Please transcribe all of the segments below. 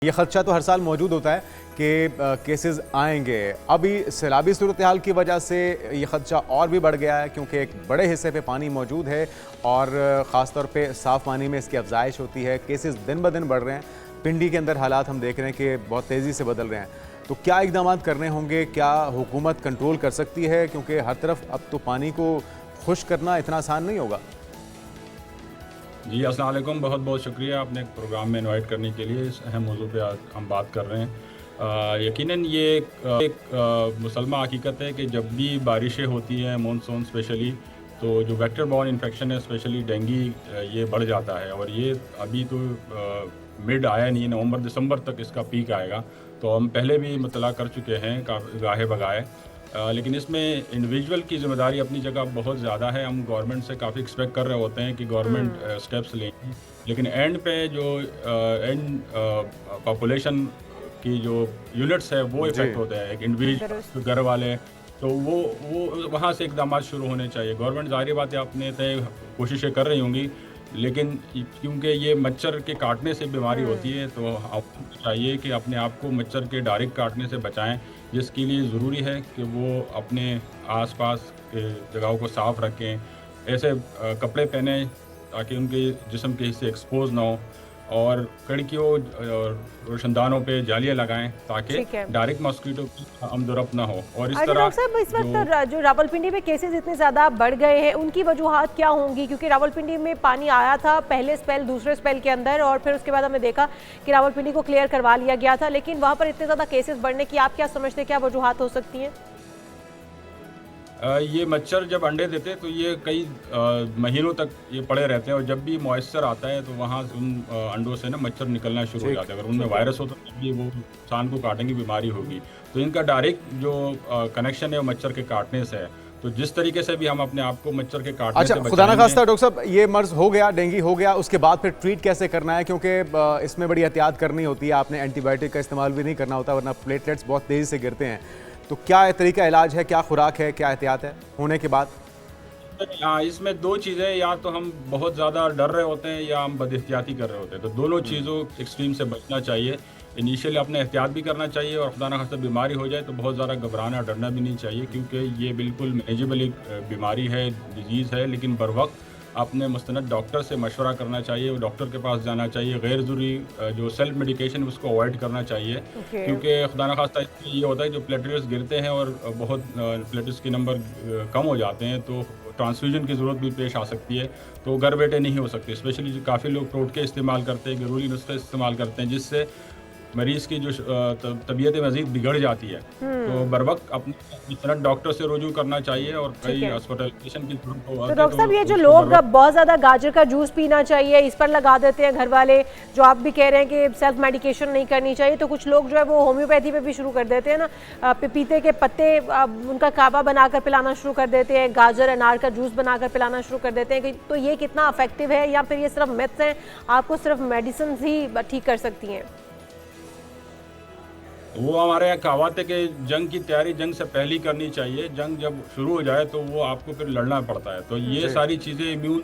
ये खदशा तो हर साल मौजूद होता है कि केसेस आएंगे। अभी सैलाबी सूरत हाल की वजह से ये खदशा और भी बढ़ गया है क्योंकि एक बड़े हिस्से पे पानी मौजूद है और ख़ास तौर पे साफ़ पानी में इसकी अफजाइश होती है। केसेस दिन ब दिन बढ़ रहे हैं। पिंडी के अंदर हालात हम देख रहे हैं कि बहुत तेज़ी से बदल रहे हैं। तो क्या इकदाम करने होंगे? क्या हुकूमत कंट्रोल कर सकती है? क्योंकि हर तरफ अब तो पानी को खुश करना इतना आसान नहीं होगा। जी अस्सलाम वालेकुम, बहुत बहुत शुक्रिया आपने प्रोग्राम में इनवाइट करने के लिए। इस अहम मौजू पे आज हम बात कर रहे हैं। यकीनन ये एक मुसलमा हकीकत है कि जब भी बारिशें होती हैं मानसून स्पेशली, तो जो वेक्टर बॉर्न इन्फेक्शन है स्पेशली डेंगू ये बढ़ जाता है। और ये अभी तो मिड आया नहीं, नवंबर दिसंबर तक इसका पीक आएगा। तो हम पहले भी मुतला कर चुके हैं गाहे बगाए। लेकिन इसमें इंडिविजुअल की ज़िम्मेदारी अपनी जगह बहुत ज़्यादा है। हम गवर्नमेंट से काफ़ी एक्सपेक्ट कर रहे होते हैं कि गवर्नमेंट स्टेप्स लेंगी, लेकिन एंड पे जो एंड पॉपुलेशन की जो यूनिट्स है वो इफेक्ट होते हैं। एक इंडिविजुअल घर वाले, तो वो वहाँ से इकदाम शुरू होने चाहिए। गवर्नमेंट ज़ाहिर बात है अपने तय कोशिशें कर रही होंगी, लेकिन क्योंकि ये मच्छर के काटने से बीमारी होती है, तो आपको चाहिए कि अपने आप को मच्छर के डायरेक्ट काटने से बचाएं, जिसके लिए ज़रूरी है कि वो अपने आसपास के जगहों को साफ़ रखें। ऐसे कपड़े पहने ताकि उनके जिस्म के हिस्से एक्सपोज ना हो, और खिड़कियों और रोशनदानों पे जालियाँ लगाएं ताकि डायरेक्ट मॉस्किटो की आमदोरफ्त ना हो। और इस तरह डॉक्टर साहब, इस वक्त जो रावलपिंडी में केसेस इतने ज़्यादा बढ़ गए हैं, उनकी वजूहात क्या होंगी? क्योंकि रावलपिंडी में पानी आया था पहले स्पेल, दूसरे स्पेल के अंदर, और फिर उसके बाद हमने देखा कि रावलपिंडी को क्लियर करवा लिया गया था, लेकिन वहाँ पर इतने ज़्यादा केसेस बढ़ने की आप क्या समझते हैं, क्या वजूहात हो सकती हैं? ये मच्छर जब अंडे देते हैं तो ये कई महीनों तक ये पड़े रहते हैं, और जब भी मॉइस्चर आता है तो वहाँ उन अंडों से ना मच्छर निकलना शुरू हो जाते हैं। अगर उनमें वायरस हो तो भी वो इंसान को काटेंगे, बीमारी होगी। तो इनका डायरेक्ट जो कनेक्शन है मच्छर के काटने से है। तो जिस तरीके से भी हम अपने आप को मच्छर के काटने से खुदा ना खास्ता डॉक्टर साहब, ये मर्ज हो गया, डेंगू हो गया, उसके बाद फिर ट्रीट कैसे करना है? क्योंकि इसमें बड़ी एहतियात करनी होती है। आपने एंटीबायोटिक का इस्तेमाल भी नहीं करना होता, वरना प्लेटलेट्स बहुत तेज़ी से गिरते हैं। तो क्या तरीका इलाज है, क्या खुराक है, क्या एहतियात है होने के बाद? इसमें दो चीज़ें, या तो हम बहुत ज़्यादा डर रहे होते हैं या हम बदएहतियाती कर रहे होते हैं। तो दोनों चीज़ों एक्सट्रीम से बचना चाहिए। इनिशियली अपने एहतियात भी करना चाहिए, और खुदा न खास्ता बीमारी हो जाए तो बहुत ज़्यादा घबराना डरना भी नहीं चाहिए, क्योंकि ये बिल्कुल मैनेजेबल एक बीमारी है, डिजीज़ है। लेकिन बर वक्त अपने मुस्तनद डॉक्टर से मशवरा करना चाहिए, वो डॉक्टर के पास जाना चाहिए। गैर ज़रूरी जो सेल्फ मेडिकेशन उसको अवॉइड करना चाहिए, क्योंकि खुदा न खास्ता ये होता है जो प्लेटलेट्स गिरते हैं और बहुत प्लेटलेट्स के नंबर कम हो जाते हैं, तो ट्रांसफ्यूजन की ज़रूरत भी पेश आ सकती है। तो घर बैठे नहीं हो सकती। स्पेशली जो काफ़ी लोग टोटके इस्तेमाल करते हैं, घरेलू नुस्खे इस्तेमाल करते हैं, जिससे मरीज़ की जो तबीयत मज़ीद बिगड़ जाती है। तो बर वक्त अपने डॉक्टर से रुजू करना चाहिए, और कई हॉस्पिटलाइजेशन की जरूरत हो। तो डॉक्टर साहब, ये जो लोग बहुत ज़्यादा गाजर का जूस पीना चाहिए, इस पर लगा देते हैं घर वाले, जो आप भी कह रहे हैं कि सेल्फ मेडिकेशन नहीं करनी चाहिए, तो कुछ लोग जो है वो होम्योपैथी पे भी शुरू कर देते हैं ना, पपीते के पत्ते उनका कावा बनाकर पिलाना शुरू कर देते हैं, गाजर अनार का जूस बनाकर पिलाना शुरू कर देते हैं। तो ये कितना अफेक्टिव है, या फिर ये सिर्फ मिथ्स हैं, आपको सिर्फ मेडिसिन ही ठीक कर सकती हैं? वो हमारे यहाँ कहावत है कि जंग की तैयारी जंग से पहले करनी चाहिए। जंग जब शुरू हो जाए तो वो आपको फिर लड़ना पड़ता है। तो ये सारी चीज़ें इम्यून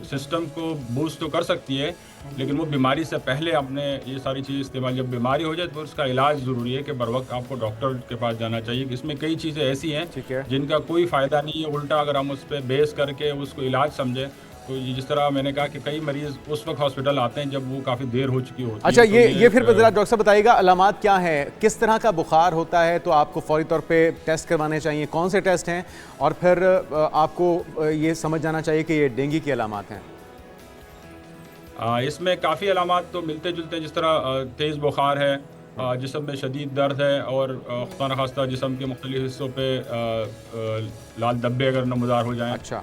सिस्टम को बूस्ट तो कर सकती है, लेकिन वो बीमारी से पहले अपने ये सारी चीज़ें इस्तेमाल, जब बीमारी हो जाए तो उसका इलाज ज़रूरी है कि बर वक्त आपको डॉक्टर के पास जाना चाहिए। इसमें कई चीज़ें ऐसी हैं जिनका कोई फ़ायदा नहीं है, उल्टा अगर हम उस पर बेस करके उसको इलाज समझें। तो जिस तरह मैंने कहा कि कई मरीज़ उस वक्त हॉस्पिटल आते हैं जब वो काफ़ी देर हो चुकी होती है। अच्छा, ये फिर ज़रा डॉक्टर साहब बताइएगा, अलामात क्या हैं? किस तरह का बुखार होता है तो आपको फौरी तौर पे टेस्ट करवाने चाहिए? कौन से टेस्ट हैं? और फिर आपको ये समझ जाना चाहिए कि ये डेंगू की अलामात हैं। इसमें काफ़ी अलामात तो मिलते जुलते हैं, जिस तरह तेज़ बुखार है, जिस्म में शदीद दर्द है, और खुदा न खास्ता जिस्म के मुख्तलिफ हिस्सों पे लाल धब्बे अगर नमदार हो जाएं। अच्छा।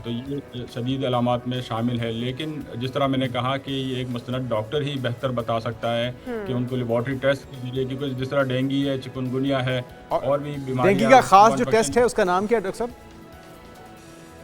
तो ये शदीद अलामात में शामिल है। लेकिन जिस तरह मैंने कहा कि ये एक मुस्तनद डॉक्टर ही बेहतर बता सकता है कि उनको लेबॉर्ट्री टेस्ट के जरिए, क्योंकि जिस तरह डेंगू है, चिकनगुनिया है, और भी बीमारियां। डेंगू का खास जो टेस्ट है उसका नाम क्या है डॉक्टर साहब?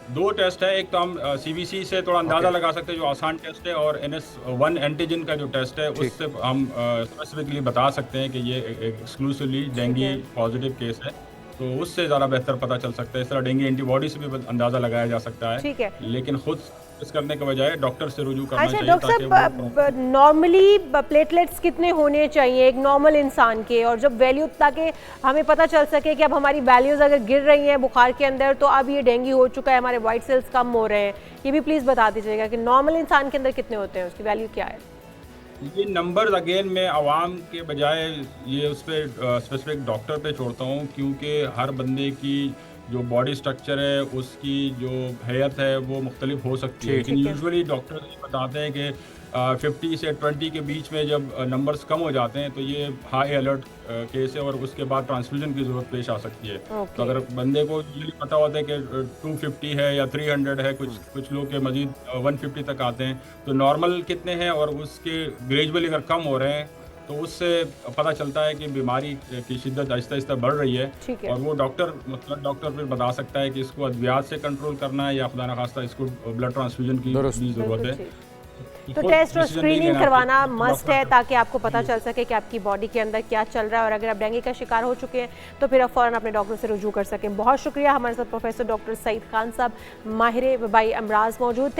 दो टेस्ट है। एक तो हम सीबीसी से थोड़ा अंदाज़ा लगा सकते हैं, जो आसान टेस्ट है, और NS1 एंटीजन का जो टेस्ट है उससे हम स्पेसिफिकली बता सकते हैं कि ये एक्सक्लूसिवली डेंगू पॉजिटिव केस है। तो उससे ज़्यादा बेहतर पता चल सकता है। इस तरह डेंगू एंटीबॉडी से भी अंदाज़ा लगाया जा सकता है। लेकिन खुद टेस्ट करने के बजाय डॉक्टर से रुजू करना अच्छा चाहिए डॉक्टर ताकि साहब, नॉर्मली प्लेटलेट्स कितने होने चाहिए एक नॉर्मल इंसान के, और जब वैल्यू, ताकि हमें पता चल सके कि अब हमारी वैल्यूज अगर गिर रही हैं बुखार के अंदर तो अब ये डेंगू हो चुका है, हमारे वाइट सेल्स कम हो रहे हैं, ये भी प्लीज़ बता दीजिएगा कि नॉर्मल इंसान के अंदर कितने होते हैं, उसकी वैल्यू क्या है? ये नंबर्स अगेन मैं आवाम के बजाय ये उस पर स्पेसिफिक डॉक्टर पे छोड़ता हूँ, क्योंकि हर बंदे की जो बॉडी स्ट्रक्चर है, उसकी जो हैयत है वो मुख्तलिफ हो सकती है, लेकिन यूजुअली डॉक्टर बताते हैं कि 50 से 20 के बीच में जब नंबर्स कम हो जाते हैं तो ये हाई अलर्ट केस है और उसके बाद ट्रांसफ्यूजन की ज़रूरत पेश आ सकती है। तो अगर बंदे को ये पता होता है कि 250 है या 300 है, कुछ लोग के मजीद 150 तक आते हैं, तो नॉर्मल कितने हैं और उसके ग्रेजुअली अगर कम हो रहे हैं तो उससे पता चलता है कि बीमारी की शिद्दत आहिस्ता आहिस्ता बढ़ रही है, और वो डॉक्टर फिर बता सकता है कि इसको अद्वियात से कंट्रोल करना है या खुदा न खास्ता इसको ब्लड ट्रांसफ्यूजन की भी ज़रूरत है। तो टेस्ट और स्क्रीनिंग करवाना मस्ट है ताकि आपको पता चल सके कि आपकी बॉडी के अंदर क्या चल रहा है, और अगर आप डेंगू का शिकार हो चुके हैं तो फिर आप फ़ौरन अपने डॉक्टर से रुजू कर सकें। बहुत शुक्रिया, हमारे साथ प्रोफेसर डॉक्टर सईद खान साहब माहिर वबाई अमराज मौजूद थे।